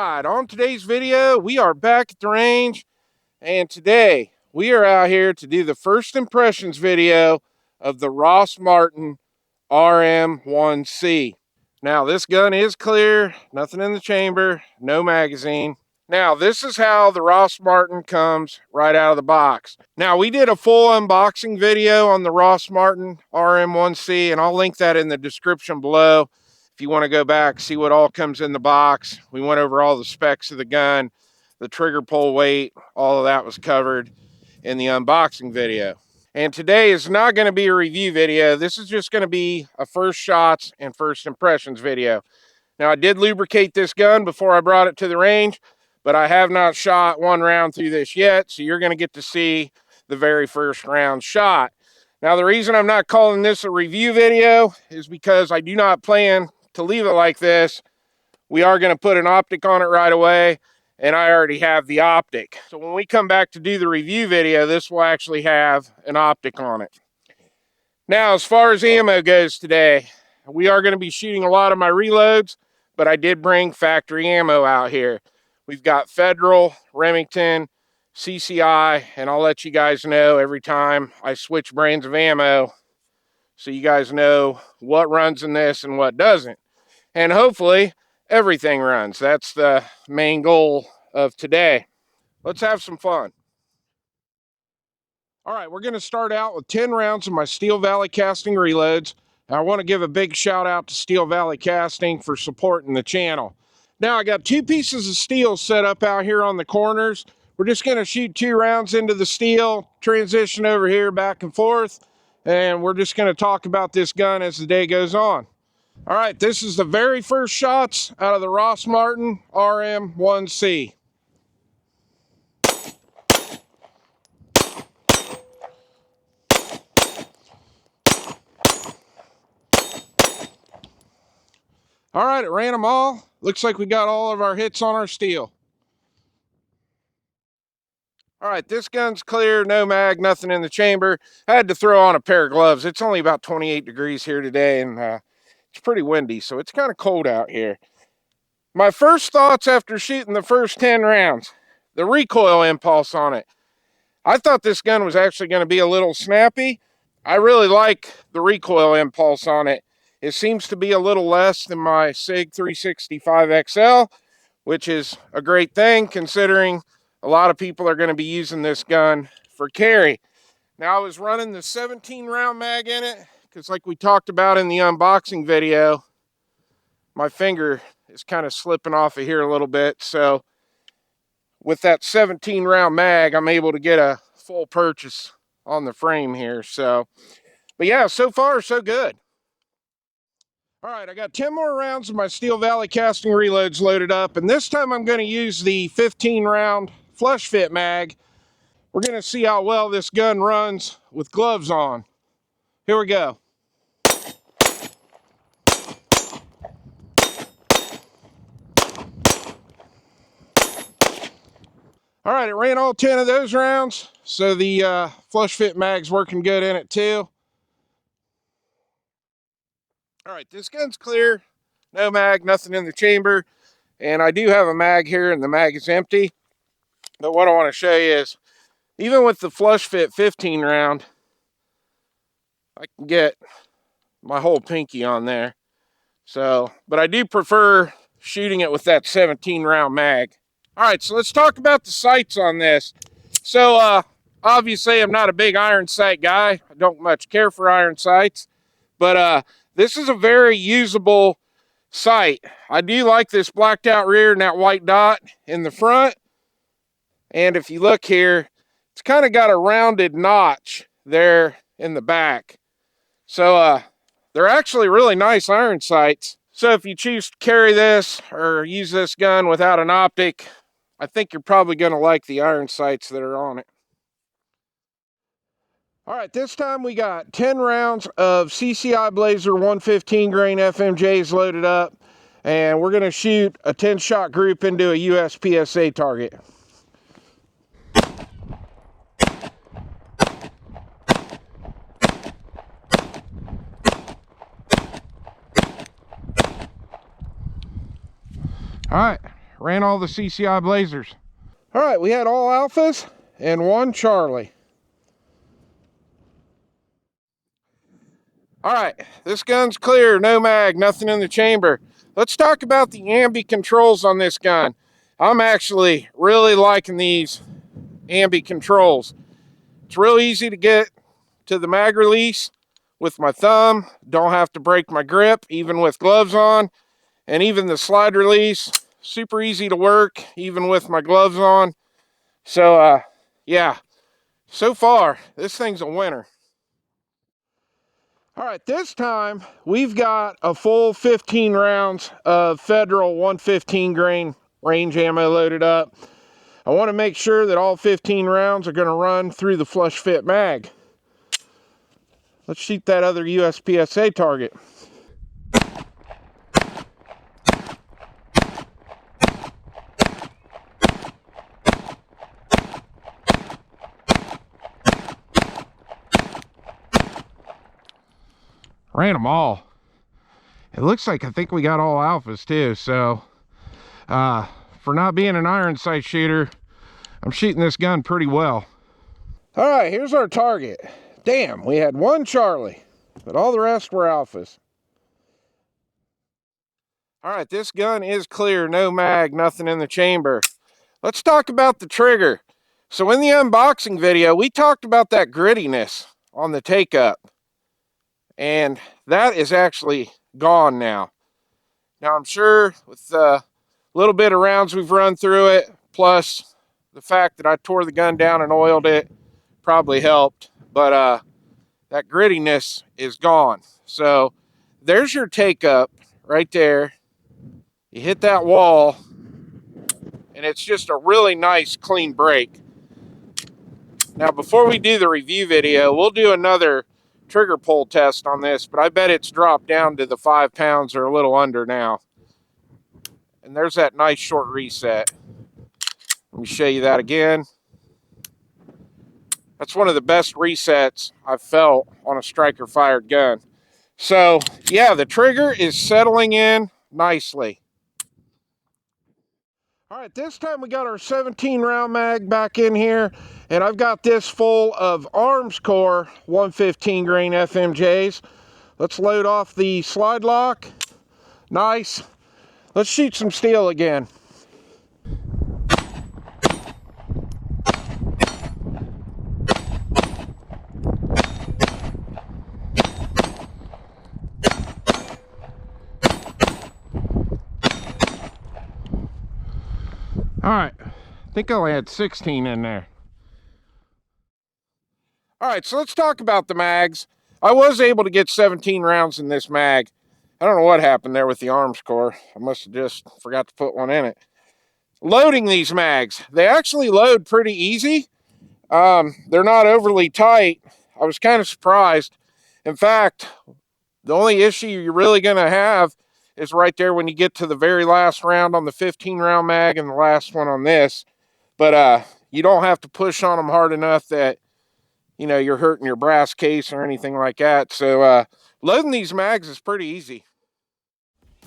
right, on today's video, we are back at the range, and today we are out here to do the first impressions video of the Rost Martin RM1C. Now, this gun is clear, nothing in the chamber, no magazine. Now, this is how the Rost Martin comes right out of the box. Now, we did a full unboxing video on the Rost Martin RM1C, and I'll link that in the description below. If you want to go back, see what all comes in the box. We went over all the specs of the gun, the trigger pull weight, all of that was covered in the unboxing video. And today is not going to be a review video. This is just going to be a first shots and first impressions video. Now, I did lubricate this gun before I brought it to the range, but I have not shot one round through this yet, so you're going to get to see the very first round shot. Now, the reason I'm not calling this a review video is because I do not plan to leave it like this. We are going to put an optic on it right away, and I already have the optic. So when we come back to do the review video, this will actually have an optic on it. Now, as far as ammo goes today, we are going to be shooting a lot of my reloads, but I did bring factory ammo out here. We've got Federal, Remington, CCI, and I'll let you guys know every time I switch brands of ammo so you guys know what runs in this and what doesn't. And hopefully everything runs. That's the main goal of today. Let's have some fun. All right, we're going to start out with 10 rounds of my Steel Valley Casting reloads. I want to give a big shout out to Steel Valley Casting for supporting the channel. Now, I got two pieces of steel set up out here on the corners. We're just going to shoot 2 rounds into the steel, transition over here back and forth, and we're just going to talk about this gun as the day goes on. All right, this is the very first shots out of the Rost Martin RM1C. All right, it ran them all. Looks like we got all of our hits on our steel. All right, this gun's clear, no mag, nothing in the chamber. I had to throw on a pair of gloves. It's only about 28 degrees here today, and it's pretty windy, so it's kind of cold out here. My first thoughts after shooting the first 10 rounds, the recoil impulse on it. I thought this gun was actually going to be a little snappy. I really like the recoil impulse on it. It seems to be a little less than my SIG 365 XL, which is a great thing considering a lot of people are going to be using this gun for carry. Now, I was running the 17 round mag in it because, like we talked about in the unboxing video, my finger is kind of slipping off of here a little bit. So with that 17 round mag, I'm able to get a full purchase on the frame here. So, but yeah, so far so good. All right, I got 10 more rounds of my Steel Valley Casting reloads loaded up, and this time I'm going to use the 15 round flush fit mag. We're going to see how well this gun runs with gloves on. Here we go. All right, it ran all 10 of those rounds, so the flush fit mag's working good in it too. All right, this gun's clear, no mag, nothing in the chamber, and I do have a mag here and the mag is empty. But what I want to show you is, even with the flush fit 15 round, I can get my whole pinky on there. So, but I do prefer shooting it with that 17 round mag. All right, so let's talk about the sights on this. So, obviously I'm not a big iron sight guy. I don't much care for iron sights, but this is a very usable sight. I do like this blacked out rear and that white dot in the front. And if you look here, it's kind of got a rounded notch there in the back. So they're actually really nice iron sights. So if you choose to carry this or use this gun without an optic, I think you're probably going to like the iron sights that are on it. All right, this time we got 10 rounds of CCI Blazer 115 grain FMJs loaded up, and we're going to shoot a 10-shot group into a USPSA target. All right, ran all the CCI Blazers. All right, we had all alphas and one Charlie. All right, this gun's clear, no mag, nothing in the chamber. Let's talk about the ambi controls on this gun. I'm actually really liking these ambi controls. It's real easy to get to the mag release with my thumb. Don't have to break my grip, even with gloves on. And even the slide release, super easy to work, even with my gloves on. So, yeah, so far, this thing's a winner. All right, this time we've got a full 15 rounds of Federal 115 grain range ammo loaded up. I want to make sure that all 15 rounds are going to run through the flush fit mag. Let's shoot that other USPSA target. Ran them all. It looks like I think we got all alphas too, so for not being an iron sight shooter, I'm shooting this gun pretty well. All right, here's our target. Damn, we had one Charlie, but all the rest were alphas. All right, this gun is clear, no mag, nothing in the chamber. Let's talk about the trigger. So in the unboxing video, we talked about that grittiness on the take-up, and that is actually gone now. Now I'm sure with the little bit of rounds we've run through it, plus the fact that I tore the gun down and oiled it, probably helped, but that grittiness is gone. So there's your take-up right there. You hit that wall, and it's just a really nice clean break. Now before we do the review video, we'll do another trigger pull test on this, but I bet it's dropped down to the 5 pounds or a little under now. And there's that nice short reset. Let me show you that again. That's one of the best resets I've felt on a striker fired gun. So yeah, the trigger is settling in nicely. All right, this time we got our 17 round mag back in here, and I've got this full of Armscore 115 grain FMJs. Let's load off the slide lock. Nice. Let's shoot some steel again. All right, I think I only had 16 in there. All right, so let's talk about the mags. I was able to get 17 rounds in this mag. I don't know what happened there with the Armscore. I must have just forgot to put one in it. Loading these mags, they actually load pretty easy. They're not overly tight. I was kind of surprised. In fact, the only issue you're really going to have is right there when you get to the very last round on the 15 round mag and the last one on this. But you don't have to push on them hard enough that, you know, you're hurting your brass case or anything like that. So loading these mags is pretty easy.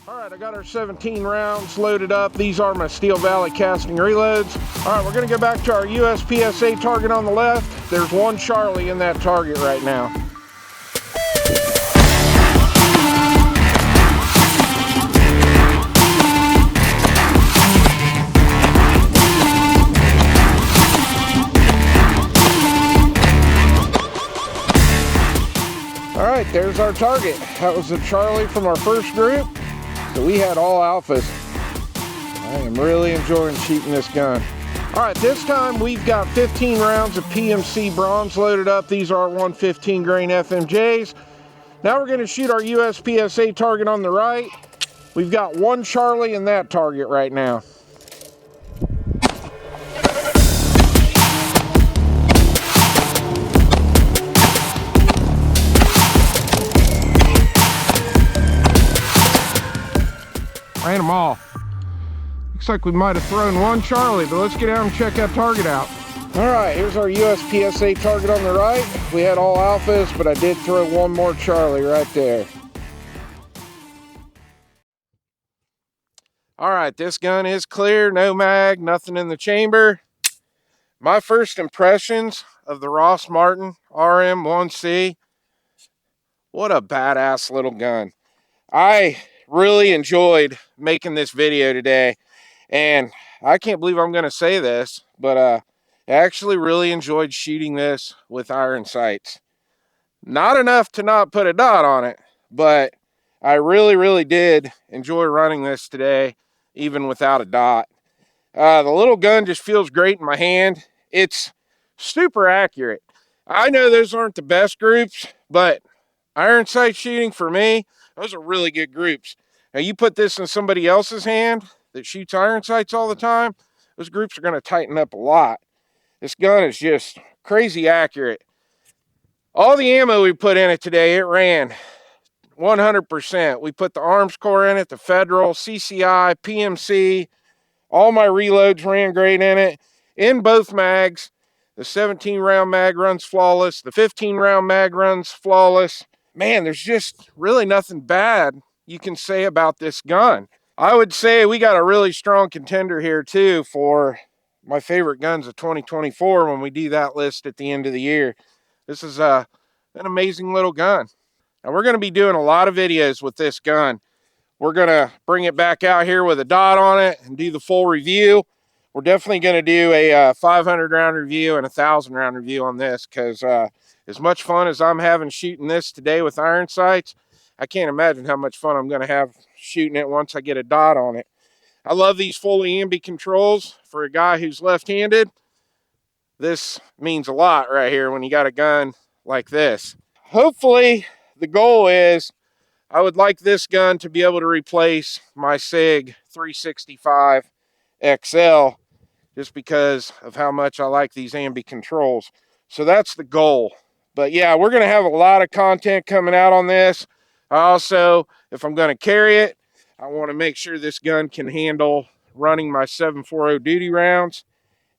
All right, I got our 17 rounds loaded up. These are my Steel Valley casting reloads. All right, we're gonna go back to our USPSA target on the left. There's one Charlie in that target right now. All right, there's our target. That was a Charlie from our first group. So we had all alphas. I am really enjoying shooting this gun. All right, this time we've got 15 rounds of PMC bronze loaded up. These are 115 grain FMJs. Now we're gonna shoot our USPSA target on the right. We've got one Charlie in that target right now. Ran them all. Looks like we might have thrown one Charlie, but let's get out and check that target out. All right, here's our USPSA target on the right. We had all alphas, but I did throw one more Charlie right there. All right, this gun is clear, no mag, nothing in the chamber. My first impressions of the Rost Martin RM1C. What a badass little gun. I really enjoyed making this video today, and I can't believe I'm going to say this, but I actually really enjoyed shooting this with iron sights. Not enough to not put a dot on it, but I really did enjoy running this today, even without a dot. The little gun just feels great in my hand. It's super accurate. I know those aren't the best groups, but iron sight shooting for me, those are really good groups. Now you put this in somebody else's hand that shoots iron sights all the time, those groups are going to tighten up a lot. This gun is just crazy accurate. All the ammo we put in it today, it ran 100%. We put the arms core in it, the Federal, CCI, PMC. All my reloads ran great in it, in both mags. The 17 round mag runs flawless. The 15 round mag runs flawless. Man, there's just really nothing bad you can say about this gun. I would say we got a really strong contender here too for my favorite guns of 2024 when we do that list at the end of the year. This is an amazing little gun. Now we're going to be doing a lot of videos with this gun. We're going to bring it back out here with a dot on it and do the full review. We're definitely going to do a 500 round review and a 1,000 round review on this, because as much fun as I'm having shooting this today with iron sights, I can't imagine how much fun I'm going to have shooting it once I get a dot on it. I love these fully ambi controls. For a guy who's left-handed, this means a lot right here when you got a gun like this. Hopefully, the goal is I would like this gun to be able to replace my SIG 365 XL, just because of how much I like these ambi controls. So that's the goal. But yeah, we're going to have a lot of content coming out on this. I also, if I'm going to carry it, I want to make sure this gun can handle running my 740 duty rounds.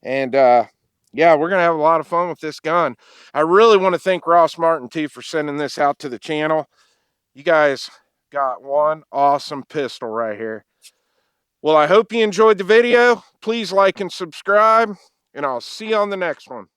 And yeah, we're going to have a lot of fun with this gun. I really want to thank Rost Martin too for sending this out to the channel. You guys got one awesome pistol right here. Well, I hope you enjoyed the video. Please like and subscribe, and I'll see you on the next one.